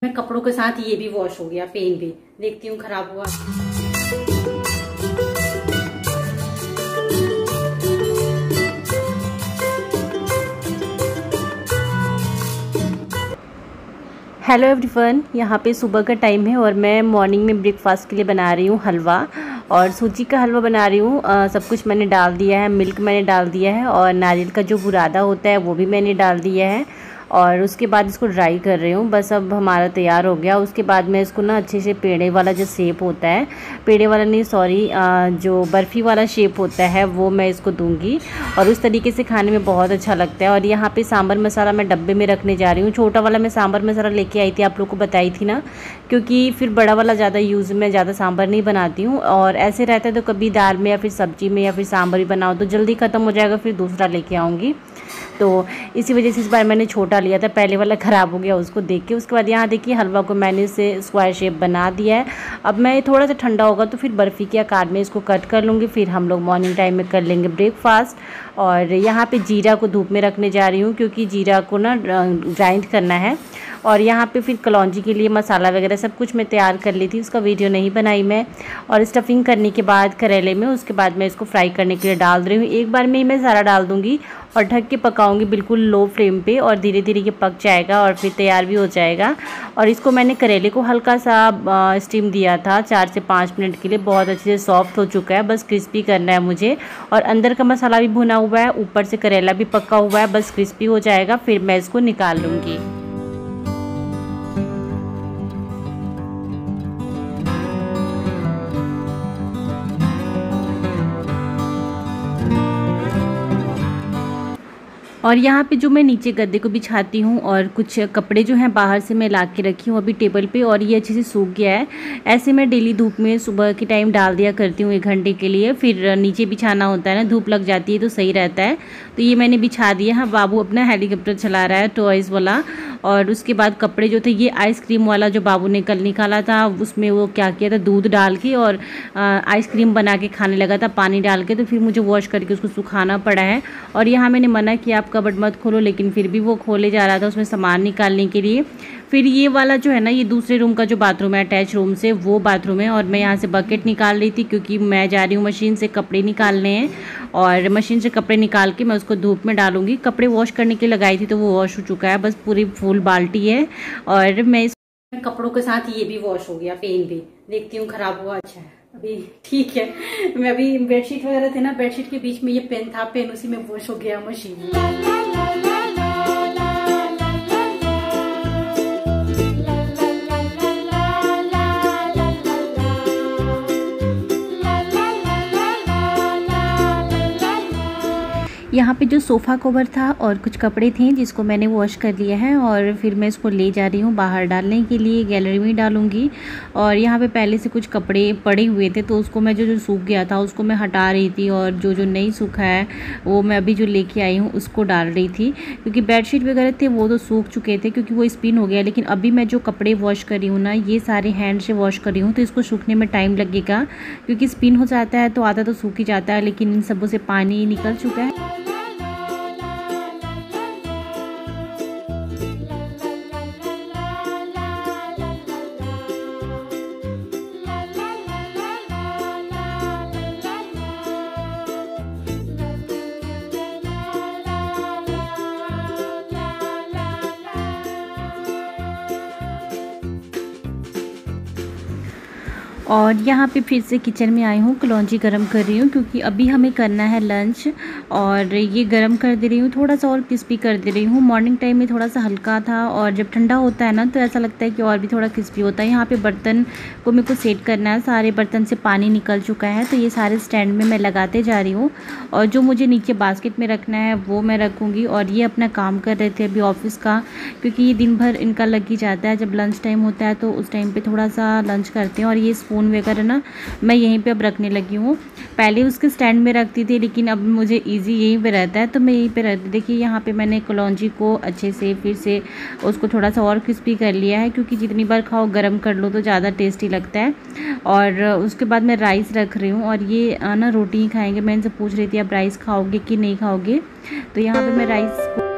मैं कपड़ों के साथ ये भी वॉश हो गया, पेन भी देखती हूँ खराब हुआ। हेलो एवरीवन, यहाँ पे सुबह का टाइम है और मैं मॉर्निंग में ब्रेकफास्ट के लिए बना रही हूँ हलवा। और सूजी का हलवा बना रही हूँ। सब कुछ मैंने डाल दिया है, मिल्क मैंने डाल दिया है और नारियल का जो बुरादा होता है वो भी मैंने डाल दिया है। और उसके बाद इसको ड्राई कर रही हूँ। बस अब हमारा तैयार हो गया। उसके बाद मैं इसको ना अच्छे से पेड़े वाला जो शेप होता है, पेड़े वाला नहीं सॉरी, जो बर्फ़ी वाला शेप होता है वो मैं इसको दूंगी। और उस तरीके से खाने में बहुत अच्छा लगता है। और यहाँ पे सांभर मसाला मैं डब्बे में रखने जा रही हूँ। छोटा वाला मैं सांभर मसाला लेके आई थी, आप लोग को बताई थी ना, क्योंकि फिर बड़ा वाला ज़्यादा यूज़ में ज़्यादा सांभर नहीं बनाती हूँ। और ऐसे रहता है तो कभी दाल में या फिर सब्जी में या फिर सांभर भी बनाओ तो जल्दी ख़त्म हो जाएगा, फिर दूसरा लेके आऊँगी। तो इसी वजह से इस बार मैंने छोटा लिया था, पहले वाला ख़राब हो गया उसको देख के। उसके बाद यहाँ देखिए हलवा को मैंने इसे स्क्वायर शेप बना दिया है। अब मैं थोड़ा सा ठंडा होगा तो फिर बर्फ़ी के आकार में इसको कट कर लूँगी। फिर हम लोग मॉर्निंग टाइम में कर लेंगे ब्रेकफास्ट। और यहाँ पे जीरा को धूप में रखने जा रही हूँ, क्योंकि जीरा को ना ग्राइंड करना है। और यहाँ पे फिर कलौंजी के लिए मसाला वगैरह सब कुछ मैं तैयार कर ली थी, उसका वीडियो नहीं बनाई मैं। और स्टफिंग करने के बाद करेले में, उसके बाद मैं इसको फ्राई करने के लिए डाल रही हूँ। एक बार में ही मैं सारा डाल दूँगी और ढक के पकाऊंगी बिल्कुल लो फ्लेम पे, और धीरे धीरे ये पक जाएगा और फिर तैयार भी हो जाएगा। और इसको मैंने करेले को हल्का सा स्टीम दिया था 4 से 5 मिनट के लिए। बहुत अच्छे से सॉफ्ट हो चुका है, बस क्रिस्पी करना है मुझे। और अंदर का मसाला भी भुना हुआ है, ऊपर से करेला भी पका हुआ है, बस क्रिस्पी हो जाएगा फिर मैं इसको निकाल लूँगी। और यहाँ पे जो मैं नीचे गद्दे को बिछाती हूँ और कुछ कपड़े जो हैं बाहर से मैं ला के रखी हूँ अभी टेबल पे, और ये अच्छे से सूख गया है। ऐसे मैं डेली धूप में सुबह के टाइम डाल दिया करती हूँ 1 घंटे के लिए, फिर नीचे बिछाना होता है ना, धूप लग जाती है तो सही रहता है। तो ये मैंने बिछा दिया है। बाबू अपना हेलीकॉप्टर चला रहा है, टॉयज़ वाला। और उसके बाद कपड़े जो थे, ये आइसक्रीम वाला जो बाबू ने कल निकाला था, उसमें वो क्या किया था, दूध डाल के और आइसक्रीम बना के खाने लगा था पानी डाल के। तो फिर मुझे वॉश करके उसको सुखाना पड़ा है। और यहाँ मैंने मना किया आप कबर्ड मत खोलो, लेकिन फिर भी वो खोले जा रहा था उसमें सामान निकालने के लिए। फिर ये वाला जो है ना, ये दूसरे रूम का जो बाथरूम है अटैच रूम से, वो बाथरूम है। और मैं यहाँ से बकेट निकाल रही थी, क्योंकि मैं जा रही हूँ मशीन से कपड़े निकालने हैं। और मशीन से कपड़े निकाल के मैं उसको धूप में डालूंगी। कपड़े वॉश करने के लिए लगाई थी तो वो वॉश हो चुका है, बस पूरी फुल बाल्टी है। और मैं इस कपड़ों के साथ ये भी वॉश हो गया, पेन भी देखती हूँ खराब हुआ। अच्छा है अभी ठीक है। मैं अभी बेडशीट वगैरह थे ना, बेडशीट के बीच में ये पेन था, पेन उसी में वॉश हो गया मशीन में। यहाँ पे जो सोफ़ा कवर था और कुछ कपड़े थे जिसको मैंने वॉश कर लिया है, और फिर मैं इसको ले जा रही हूँ बाहर डालने के लिए, गैलरी में डालूँगी। और यहाँ पे पहले से कुछ कपड़े पड़े हुए थे तो उसको मैं जो सूख गया था उसको मैं हटा रही थी, और जो नहीं सूखा है वो मैं अभी जो लेके आई हूँ उसको डाल रही थी। क्योंकि बेडशीट वगैरह थे वो तो सूख चुके थे क्योंकि वो स्पिन हो गया। लेकिन अभी मैं जो कपड़े वॉश कर रही हूँ ना, ये सारे हैंड से वॉश कर रही हूँ, तो इसको सूखने में टाइम लगेगा, क्योंकि स्पिन हो जाता है तो आधा तो सूख ही जाता है। लेकिन इन सबों से पानी निकल चुका है। और यहाँ पे फिर से किचन में आई हूँ, कलौंजी गरम कर रही हूँ, क्योंकि अभी हमें करना है लंच। और ये गरम कर दे रही हूँ, थोड़ा सा और क्रिस्पी कर दे रही हूँ। मॉर्निंग टाइम में थोड़ा सा हल्का था, और जब ठंडा होता है ना तो ऐसा लगता है कि और भी थोड़ा क्रिस्पी होता है। यहाँ पे बर्तन को मेरे को सेट करना है, सारे बर्तन से पानी निकल चुका है, तो ये सारे स्टैंड में मैं लगाते जा रही हूँ। और जो मुझे नीचे बास्केट में रखना है वो मैं रखूँगी। और ये अपना काम कर रहे थे अभी ऑफिस का, क्योंकि ये दिन भर इनका लग ही जाता है। जब लंच टाइम होता है तो उस टाइम पर थोड़ा सा लंच करते हैं। और ये स्पून वगैरह ना मैं यहीं पे अब रखने लगी हूँ। पहले उसके स्टैंड में रखती थी, लेकिन अब मुझे इजी यहीं पे रहता है तो मैं यहीं पे रहती। देखिए यहाँ पे मैंने कलौंजी को अच्छे से फिर से उसको थोड़ा सा और क्रिस्पी कर लिया है, क्योंकि जितनी बार खाओ गरम कर लो तो ज़्यादा टेस्टी लगता है। और उसके बाद मैं राइस रख रही हूँ, और ये ना रोटी ही खाएँगे। मैं इनसे पूछ रही थी आप राइस खाओगे कि नहीं खाओगे, तो यहाँ पर मैं राइस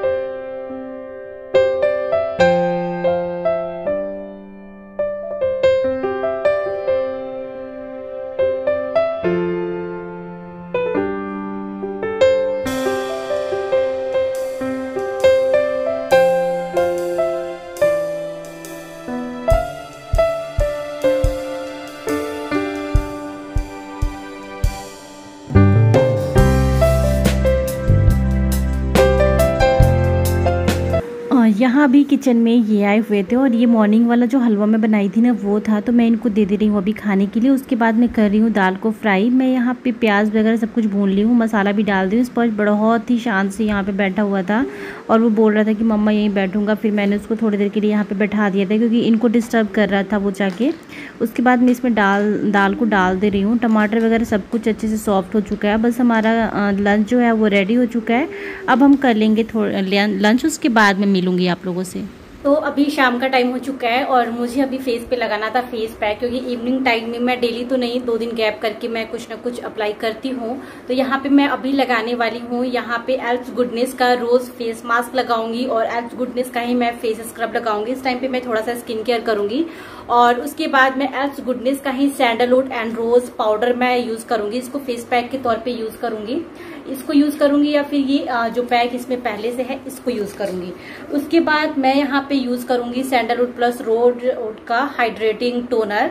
अभी किचन में ये आए हुए थे और ये मॉर्निंग वाला जो हलवा मैं बनाई थी ना वो था, तो मैं इनको दे दे रही हूँ अभी खाने के लिए। उसके बाद मैं कर रही हूँ दाल को फ्राई। मैं यहाँ पे प्याज वगैरह सब कुछ भून ली हूँ, मसाला भी डाल दी हूँ। स्पर्श बहुत ही शांत से यहाँ पे बैठा हुआ था और वो बोल रहा था कि मम्मा यहीं बैठूँगा। फिर मैंने उसको थोड़ी देर के लिए यहाँ पर बैठा दिया था क्योंकि इनको डिस्टर्ब कर रहा था वो जाके। उसके बाद मैं इसमें दाल को डाल दे रही हूँ। टमाटर वगैरह सब कुछ अच्छे से सॉफ्ट हो चुका है। बस हमारा लंच जो है वो रेडी हो चुका है। अब हम कर लेंगे लंच, उसके बाद मैं मिलूँगी आप लोगों से। तो अभी शाम का टाइम हो चुका है और मुझे अभी फेस पे लगाना था फेस पैक, क्योंकि इवनिंग टाइम में मैं डेली तो नहीं, 2 दिन गैप करके मैं कुछ ना कुछ अप्लाई करती हूँ। तो यहाँ पे मैं अभी लगाने वाली हूँ, यहाँ पे एल्प्स गुडनेस का रोज फेस मास्क लगाऊंगी और एल्प्स गुडनेस का ही मैं फेस स्क्रब लगाऊंगी। इस टाइम पे मैं थोड़ा सा स्किन केयर करूंगी और उसके बाद मैं एल्प्स गुडनेस का ही सैंडलवुड एंड रोज पाउडर मैं यूज करूंगी। इसको फेस पैक के तौर पे यूज करूंगी, इसको यूज करूंगी या फिर ये जो पैक इसमें पहले से है इसको यूज करूंगी। उसके बाद मैं यहाँ पे यूज करूंगी सैंडलवुड प्लस रोज का हाइड्रेटिंग टोनर।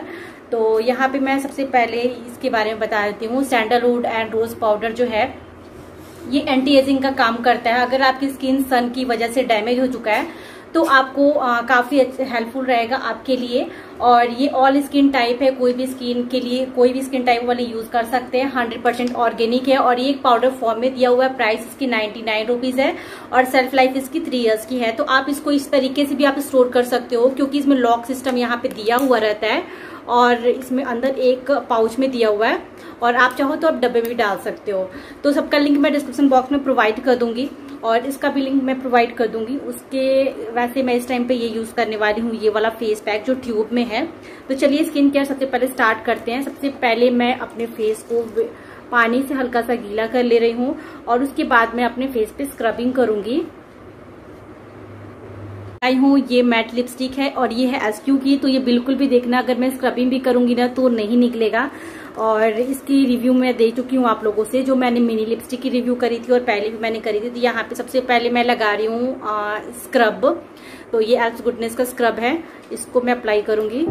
तो यहाँ पे मैं सबसे पहले इसके बारे में बता देती हूँ। सैंडलवुड एंड रोज पाउडर जो है ये एंटी एजिंग का काम करता है। अगर आपकी स्किन सन की वजह से डैमेज हो चुका है तो आपको काफी हेल्पफुल रहेगा आपके लिए। और ये ऑल स्किन टाइप है, कोई भी स्किन के लिए, कोई भी स्किन टाइप वाले यूज कर सकते हैं। 100% ऑर्गेनिक है और ये एक पाउडर फॉर्म में दिया हुआ है। प्राइस इसकी 99 रुपीज है और सेल्फ लाइफ इसकी 3 इयर्स की है। तो आप इसको इस तरीके से भी आप स्टोर कर सकते हो क्योंकि इसमें लॉक सिस्टम यहाँ पे दिया हुआ रहता है और इसमें अंदर एक पाउच में दिया हुआ है और आप चाहो तो आप डब्बे में भी डाल सकते हो। तो सबका लिंक मैं डिस्क्रिप्शन बॉक्स में प्रोवाइड कर दूंगी और इसका भी लिंक मैं प्रोवाइड कर दूंगी। उसके वैसे मैं इस टाइम पे ये यूज करने वाली हूँ, ये वाला फेस पैक जो ट्यूब में है। तो चलिए स्किन केयर सबसे पहले स्टार्ट करते हैं। सबसे पहले मैं अपने फेस को पानी से हल्का सा गीला कर ले रही हूँ और उसके बाद मैं अपने फेस पे स्क्रबिंग करूंगी। आई हूँ ये मैट लिपस्टिक है और ये है SQ की। तो ये बिल्कुल भी देखना, अगर मैं स्क्रबिंग भी करूंगी ना तो नहीं निकलेगा। और इसकी रिव्यू मैं दे चुकी हूँ आप लोगों से, जो मैंने मिनी लिपस्टिक की रिव्यू करी थी और पहले भी मैंने करी थी। तो यहाँ पे सबसे पहले मैं लगा रही हूँ स्क्रब। तो ये एल्प्स गुडनेस का स्क्रब है, इसको मैं अप्लाई करूंगी।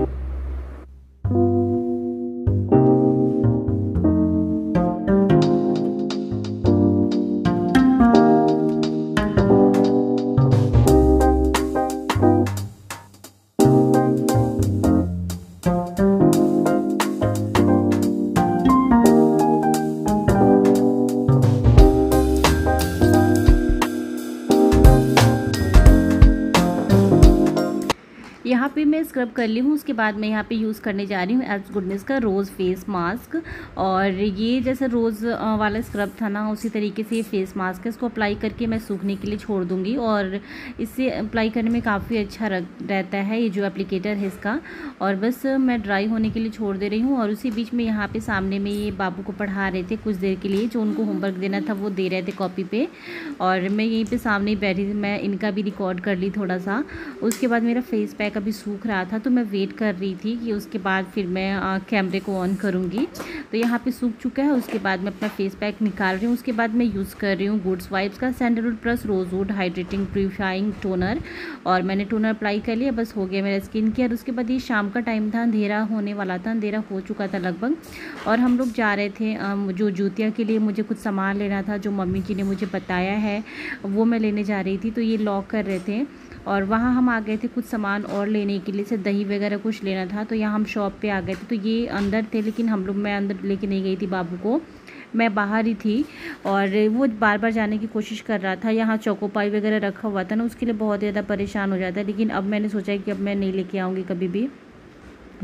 यहाँ पे मैं स्क्रब कर ली हूँ। उसके बाद मैं यहाँ पे यूज़ करने जा रही हूँ एल्प्स गुडनेस का रोज़ फेस मास्क। और ये जैसे रोज़ वाला स्क्रब था ना, उसी तरीके से ये फेस मास्क है। इसको अप्लाई करके मैं सूखने के लिए छोड़ दूँगी और इससे अप्लाई करने में काफ़ी अच्छा रहता है ये जो एप्लीकेटर है इसका। और बस मैं ड्राई होने के लिए छोड़ दे रही हूँ। और उसी बीच में यहाँ पर सामने में ये बाबू को पढ़ा रहे थे कुछ देर के लिए, जो उनको होमवर्क देना था वो दे रहे थे कॉपी पर। और मैं यहीं पर सामने ही बैठी थी, मैं इनका भी रिकॉर्ड कर ली थोड़ा सा। उसके बाद मेरा फेस पैक अभी सूख रहा था तो मैं वेट कर रही थी कि उसके बाद फिर मैं कैमरे को ऑन करूँगी। तो यहाँ पे सूख चुका है। उसके बाद मैं अपना फेस पैक निकाल रही हूँ। उसके बाद मैं यूज़ कर रही हूँ गुड्स वाइब्स का sandalwood plus rosewood hydrating purifying toner. और मैंने टोनर अप्लाई कर लिया, बस हो गया मेरा स्किन केयर। उसके बाद ये शाम का टाइम था, अंधेरा होने वाला था, अंधेरा हो चुका था लगभग। और हम लोग जा रहे थे जो जूतिया के लिए मुझे कुछ सामान लेना था, जो मम्मी जी ने मुझे बताया है वो मैं लेने जा रही थी। तो ये लॉक कर रहे थे और वहाँ हम आ गए थे कुछ सामान और लेने के लिए, से दही वगैरह कुछ लेना था। तो यहाँ हम शॉप पे आ गए थे। तो ये अंदर थे लेकिन मैं अंदर लेके नहीं गई थी बाबू को, मैं बाहर ही थी। और वो बार बार जाने की कोशिश कर रहा था। यहाँ चोकोपाई वगैरह रखा हुआ था ना, उसके लिए बहुत ज़्यादा परेशान हो जाता है। लेकिन अब मैंने सोचा कि अब मैं नहीं लेके आऊँगी कभी भी,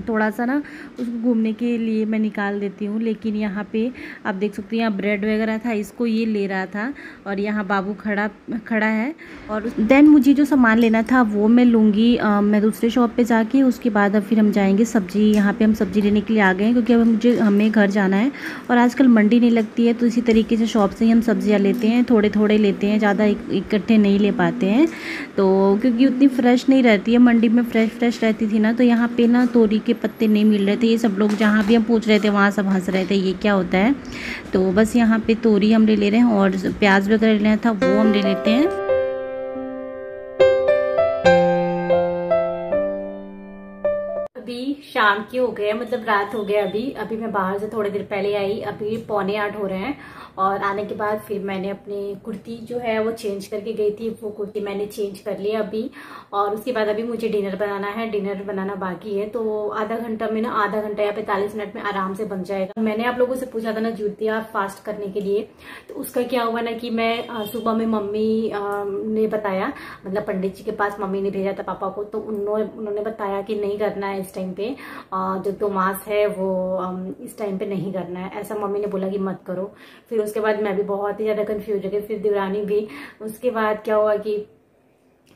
थोड़ा सा ना उसको घूमने के लिए मैं निकाल देती हूँ। लेकिन यहाँ पे आप देख सकते हैं यहाँ ब्रेड वगैरह था, इसको ये ले रहा था और यहाँ बाबू खड़ा है। और देन मुझे जो सामान लेना था वो मैं लूँगी मैं दूसरे शॉप पे जाके। उसके बाद अब फिर हम जाएंगे सब्जी, यहाँ पे हम सब्जी लेने के लिए आ गए हैं क्योंकि अब हमें घर जाना है और आजकल मंडी नहीं लगती है। तो इसी तरीके से शॉप से ही हम सब्जियाँ लेते हैं, थोड़े थोड़े लेते हैं, ज़्यादा इकट्ठे नहीं ले पाते हैं। तो क्योंकि उतनी फ्रेश नहीं रहती है, मंडी में फ्रेश रहती थी ना। तो यहाँ पे ना तोरी के पत्ते नहीं मिल रहे थे। ये सब लोग जहाँ भी हम पूछ रहे थे वहाँ सब हंस रहे थे ये क्या होता है। तो बस यहाँ पे तोरी हम ले रहे हैं और प्याज वगैरह लेना था वो हम ले लेते हैं। अभी शाम के हो गए, मतलब रात हो गया। अभी मैं बाहर से थोड़ी देर पहले आई, अभी 7:45 हो रहे हैं। और आने के बाद फिर मैंने अपनी कुर्ती जो है वो चेंज करके गई थी, वो कुर्ती मैंने चेंज कर लिया अभी। और उसके बाद अभी मुझे डिनर बनाना है, डिनर बनाना बाकी है। तो आधा घंटा में ना, आधा घंटा या 45 मिनट में आराम से बन जाएगा। मैंने आप लोगों से पूछा था ना ज्योतिया फास्ट करने के लिए, तो उसका क्या हुआ ना कि मैं सुबह में मम्मी ने बताया, मतलब पंडित जी के पास मम्मी ने भेजा था पापा को, तो उन्होंने बताया कि नहीं करना है इस टाइम पे, जो 2 मास है वो इस टाइम पे नहीं करना है, ऐसा मम्मी ने बोला कि मत करो। फिर उसके बाद मैं भी बहुत ही ज्यादा कंफ्यूज हो गई, फिर देवरानी भी। उसके बाद क्या हुआ कि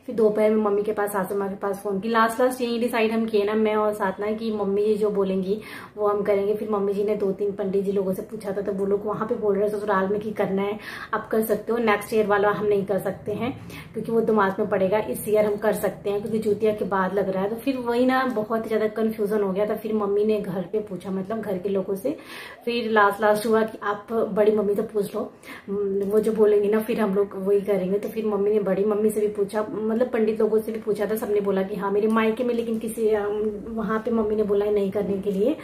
फिर दोपहर में मम्मी के पास, सासू माँ के पास फोन की। लास्ट यही डिसाइड हम किए ना, मैं और साधना, कि मम्मी जी जो बोलेंगी वो हम करेंगे। फिर मम्मी जी ने 2-3 पंडित जी लोगों से पूछा था, तो वो लोग वहां पे बोल रहे थे ससुराल में कि करना है आप कर सकते हो, नेक्स्ट ईयर वाला हम नहीं कर सकते हैं क्योंकि वो दिमाग में पड़ेगा। इस ईयर हम कर सकते हैं क्योंकि ज्योतिया के बाद लग रहा है। तो फिर वही ना बहुत ही ज्यादा कंफ्यूजन हो गया था। फिर मम्मी ने घर पे पूछा, मतलब घर के लोगों से। फिर लास्ट हुआ कि आप बड़ी मम्मी से पूछ लो, वो जो बोलेंगी ना फिर हम लोग वही करेंगे। तो फिर मम्मी ने बड़ी मम्मी से भी पूछा, मतलब पंडित लोगों से भी पूछा था, सबने बोला कि हाँ। मेरे मायके में लेकिन किसी वहां पे मम्मी ने बोला नहीं करने के लिए,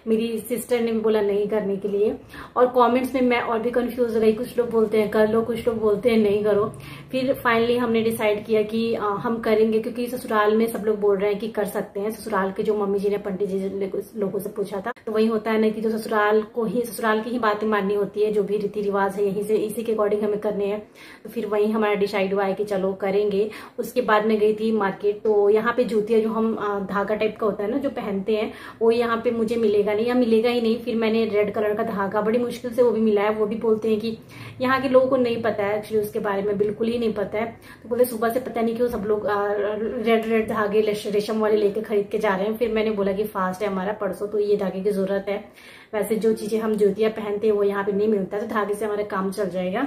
मेरी सिस्टर ने भी बोला नहीं करने के लिए। और कमेंट्स में मैं और भी कंफ्यूज हो गई, कुछ लोग बोलते हैं कर लो, कुछ लोग बोलते हैं नहीं करो। फिर फाइनली हमने डिसाइड किया कि हम करेंगे, क्योंकि ससुराल में सब लोग बोल रहे हैं कि कर सकते हैं। ससुराल के जो मम्मी जी ने पंडित जी लोगों से पूछा था, तो वही होता है ना कि जो ससुराल की ही बातें माननी होती है, जो भी रीति रिवाज है यहीं से इसी के अकॉर्डिंग हमें करने हैं। तो फिर वही हमारा डिसाइड हुआ है कि चलो करेंगे। उसके बाद मैं गई थी मार्केट, तो यहाँ पे जूतियां जो हम धागा टाइप का होता है ना जो पहनते हैं, वो यहाँ पे मुझे मिलेगा नहीं, या मिलेगा ही नहीं। फिर मैंने रेड कलर का धागा बड़ी मुश्किल से वो भी मिला है। वो भी बोलते हैं कि यहाँ के लोगों को नहीं पता है एक्चुअली, उसके बारे में बिल्कुल ही नहीं पता है। तो बोले सुबह से पता नहीं क्यों सब लोग रेड धागे रेशम वाले लेके खरीद के जा रहे हैं। फिर मैंने बोला कि फास्ट है हमारा, परसों तो ये धागे की जरूरत है। वैसे जो चीजें हम ज्योतियां पहनते हैं वो यहाँ पे नहीं मिलता, तो धागे से हमारा काम चल जाएगा।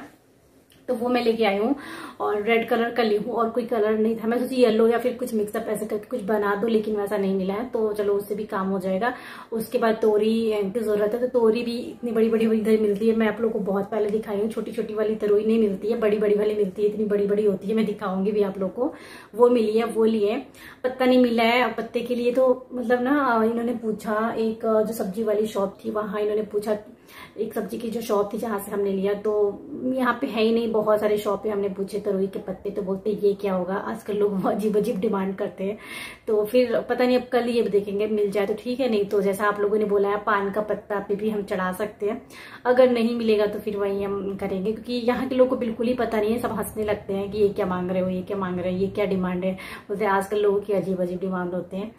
तो वो मैं लेके आई हूँ और रेड कलर का ली हूँ, और कोई कलर नहीं था। मैं सोची येलो या फिर कुछ मिक्सअप ऐसे करके कुछ बना दो, लेकिन वैसा नहीं मिला है, तो चलो उससे भी काम हो जाएगा। उसके बाद तोरी की जरूरत है, तो तोरी भी इतनी बड़ी बड़ी इधर मिलती है। मैं आप लोगों को बहुत पहले दिखाई हूँ, छोटी छोटी वाली तरोई नहीं मिलती है, बड़ी बड़ी वाली मिलती है, इतनी बड़ी बड़ी होती है। मैं दिखाऊंगी भी आप लोग को। वो मिली है, वो लिए। पत्ता नहीं मिला है, पत्ते के लिए तो मतलब ना इन्होंने पूछा, एक जो सब्जी वाली शॉप थी वहां इन्होंने पूछा, एक सब्जी की जो शॉप थी जहां से हमने लिया, तो यहाँ पे है ही नहीं। बहुत सारे शॉप पे हमने पूछे तरोई के पत्ते, तो बोलते ये क्या होगा, आजकल लोग अजीब अजीब डिमांड करते हैं। तो फिर पता नहीं, अब कल ये देखेंगे, मिल जाए तो ठीक है, नहीं तो जैसा आप लोगों ने बोला है पान का पत्ता पे भी हम चढ़ा सकते हैं। अगर नहीं मिलेगा तो फिर वही हम करेंगे, क्योंकि यहाँ के लोग को बिल्कुल ही पता नहीं है। सब हंसने लगते हैं कि ये क्या मांग रहे हो, ये क्या मांग रहे हो, ये क्या डिमांड है। बोलते आजकल लोगों की अजीब अजीब डिमांड होते हैं।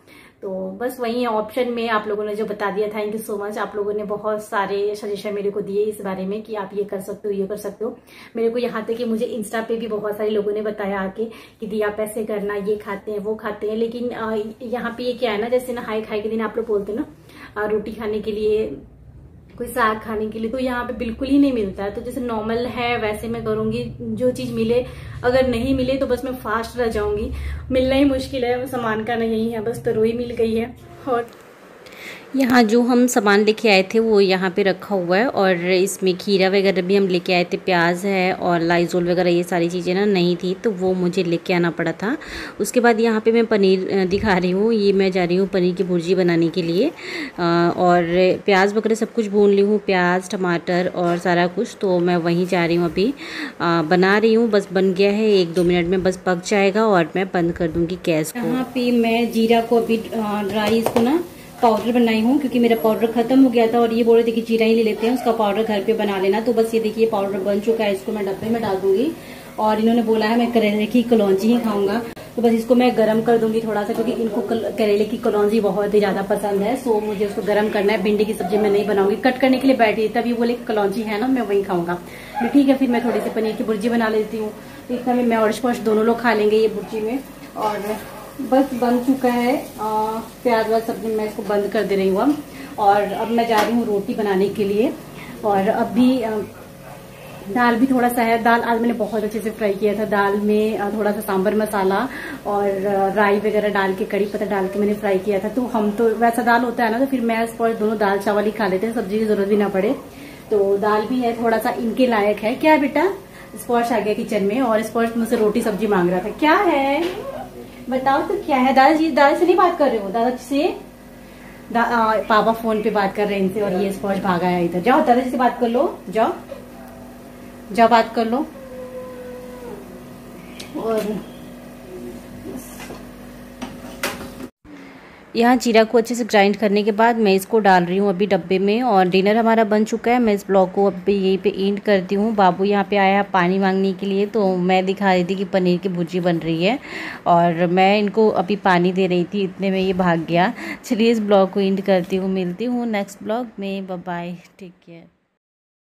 तो बस वही ऑप्शन में आप लोगों ने जो बता दिया, थैंक यू सो मच। आप लोगों ने बहुत सारे सजेशन मेरे को दिए इस बारे में कि आप ये कर सकते हो, ये कर सकते हो। मेरे को यहाँ तक कि मुझे इंस्टा पे भी बहुत सारे लोगों ने बताया आके कि दी आप ऐसे करना, ये खाते हैं वो खाते हैं। लेकिन यहाँ पे ये क्या है ना, जैसे ना हाई खाई के दिन आप लोग बोलते हैं ना रोटी खाने के लिए, कोई साग खाने के लिए, तो यहाँ पे बिल्कुल ही नहीं मिलता है। तो जैसे नॉर्मल है वैसे मैं करूंगी, जो चीज मिले। अगर नहीं मिले तो बस मैं फास्ट रह जाऊंगी, मिलना ही मुश्किल है। सामान का नहीं है, बस तरोई मिल गई है। और यहाँ जो हम सामान लेके आए थे वो यहाँ पे रखा हुआ है, और इसमें खीरा वगैरह भी हम लेके आए थे, प्याज है और लाइजोल वगैरह, ये सारी चीज़ें ना नहीं थी, तो वो मुझे लेके आना पड़ा था। उसके बाद यहाँ पे मैं पनीर दिखा रही हूँ, ये मैं जा रही हूँ पनीर की भुर्जी बनाने के लिए। और प्याज वगैरह सब कुछ भून ली हूँ, प्याज टमाटर और सारा कुछ, तो मैं वहीं जा रही हूँ अभी बना रही हूँ। बस बन गया है, 1-2 मिनट में बस पक जाएगा और मैं बंद कर दूँगी गैस को। यहाँ पे मैं जीरा को अभी ड्राई इसको ना पाउडर बनाई हूँ, क्योंकि मेरा पाउडर खत्म हो गया था और ये बोल रहे थे कि जीरा ही ले लेते हैं, उसका पाउडर घर पे बना लेना। तो बस ये देखिए पाउडर बन चुका है, इसको मैं डब्बे में डाल दूंगी। और इन्होंने बोला है मैं करेले की कलौंजी ही खाऊंगा, तो बस इसको मैं गरम कर दूंगी थोड़ा सा, क्योंकि इनको करेले की कलौंजी बहुत ही ज्यादा पसंद है। सो मुझे उसको गरम करना है। भिंडी की सब्जी मैं नहीं बनाऊंगी, कट करने के लिए बैठी तभी बोले कलौंजी है ना, मैं वही खाऊंगा। ठीक है, फिर मैं थोड़ी सी पनीर की भुर्जी बना लेती हूँ। इतना में मैं और स्पर्श दोनों लोग खा लेंगे ये भुर्जी में। और बस बन चुका है प्याज वाज सब्जी, मैं इसको बंद कर दे रही हूँ। और अब मैं जा रही हूँ रोटी बनाने के लिए। और अभी दाल भी थोड़ा सा है, दाल आज मैंने बहुत अच्छे से फ्राई किया था। दाल में थोड़ा सा सांभर मसाला और राई वगैरह डाल के, कड़ी पत्ता डाल के मैंने फ्राई किया था। तो हम तो वैसा दाल होता है ना, तो फिर मैं स्पॉश दोनों दाल चावल ही खा लेते हैं, सब्जी की जरूरत भी ना पड़े। तो दाल भी है, थोड़ा सा इनके लायक है। क्या बेटा, स्पॉश आ गया किचन में और स्पॉश मुझसे रोटी सब्जी मांग रहा था। क्या है बताओ तो क्या है? दादाजी, दादा से नहीं बात कर रहे हो? दादा से पापा फोन पे बात कर रहे हैं इनसे और ये स्पॉज भागा है इधर। जाओ दादाजी से बात कर लो, जाओ जाओ बात कर लो। और यहाँ जीरा को अच्छे से ग्राइंड करने के बाद मैं इसको डाल रही हूँ अभी डब्बे में। और डिनर हमारा बन चुका है। मैं इस ब्लॉग को अभी यहीं पे एंड करती हूँ। बाबू यहाँ पे आया पानी मांगने के लिए, तो मैं दिखा रही थी कि पनीर की भुर्जी बन रही है और मैं इनको अभी पानी दे रही थी, इतने में ये भाग गया। चलिए इस ब्लॉग को एंड करती हूँ, मिलती हूँ नेक्स्ट ब्लॉग में। Bye bye, take care.